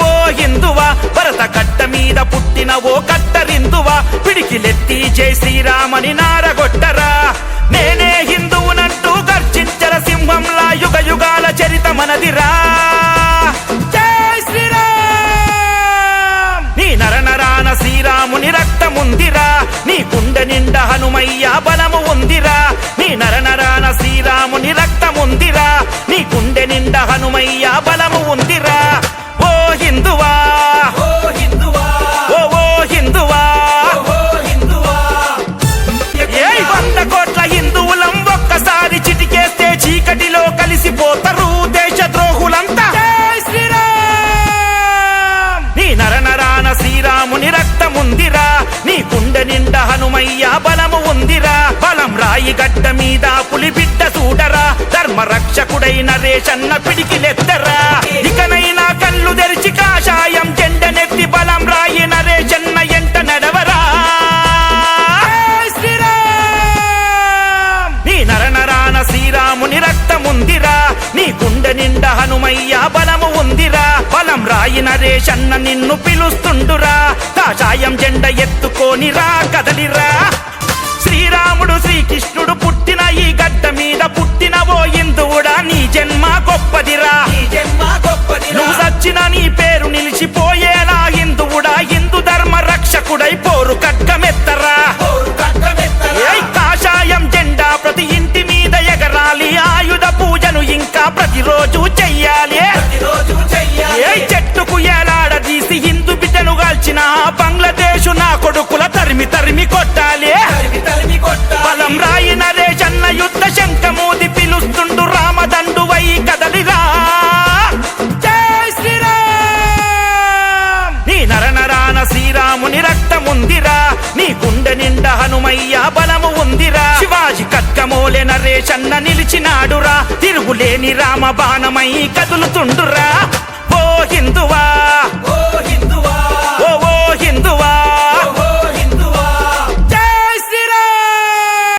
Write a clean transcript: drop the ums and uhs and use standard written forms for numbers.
ఓ హిందువా, భరత కట్ట మీద పుట్టిన ఓ కట్టరిందువా, పిడికిలెత్తి జై శ్రీరామని నారగొట్టరా. నేనే హిందువునంటూ గర్జించర సింహంలా యుగ యుగాల చరిత మనదిరా. జై శ్రీరామ్. నీ నరనరాన శ్రీరాముని రక్తముందిరా, నీ గుండె నిండా హనుమయ్య బలము ఉందిరా. నీ నరనరాన శ్రీరాముని రక్తముందిరా, నీ గుండె నిండా హనుమయ్య బలము ఉందిరా. ఓ హిందువా, ఓ హిందువా, ఓ హిందువా, ఏ 100 కోట్ల హిందువులం ఒక్కసారి చిటికేస్తే చీకటిలో కలిసిపోతారు దేశద్రోహులంతా. జై శ్రీరామ్. నీ నరనరాన శ్రీరాముని రక్తముందిరా, నీ గుండె నిండా హనుమయ్య బలము ఉందిరా. బలం రాయి గడ్డ మీద పులి బిడ్డ చూడరా, ధర్మ రక్షకుడైన రేషన్న పిడికిలెత్తరా. ఇకనైనా కళ్ళు తెరిచి కాషాయం జెండనెత్తి బలం రాయి నరేషన్న ఎంట నడవరా. నీ నరనరాన శ్రీరాముని రక్తముందిరా, నీ గుండె నిండా హనుమయ్య బలము ఉందిరా. బలం రాయి నరేషన్న నిన్ను పిలుస్తుండురా, కాషాయం జెండ ఎత్తుకొని రా కదలిరా. శ్రీరాముడు శ్రీకృష్ణుడు పుట్టిన ఈ గడ్డ మీద పుట్టిన ఓ హిందువుడా, నీ జన్మ గొప్పదిరా. నువ్వు సచ్చిన నీ పేరు నిలిచిపోయేలా హిందువుడా, హిందూ ధర్మ రక్షకుడై పోరు ఖడ్గమెత్తరా. కాషాయం జెండా ప్రతి ఇంటి మీద ఎగరాలి, ఆయుధ పూజను ఇంకా ప్రతిరోజు చెయ్యాలి. చెట్టుకు ఏలాడదీసి హిందూ బిడ్డను కాల్చిన బంగ్లాదేశ్ నా కొడుకుల తరిమి తరిమి కొట్టాలి. బలం రాయి నరేషన్న యుద్ధ శంఖమూది పిలుస్తుండు రామదండు వై కదలిరా. జై శ్రీరామ్. నీ నరనరాన శ్రీరాముని రక్తముందిరా, నీ గుండె నిండా హనుమయ్య బలము ఉందిరా. శివాజీ ఖడ్గమోలే నరేషన్న నిలిచినాడురా, తిరుగులేని రామ బాణమై కదులుతుండురా.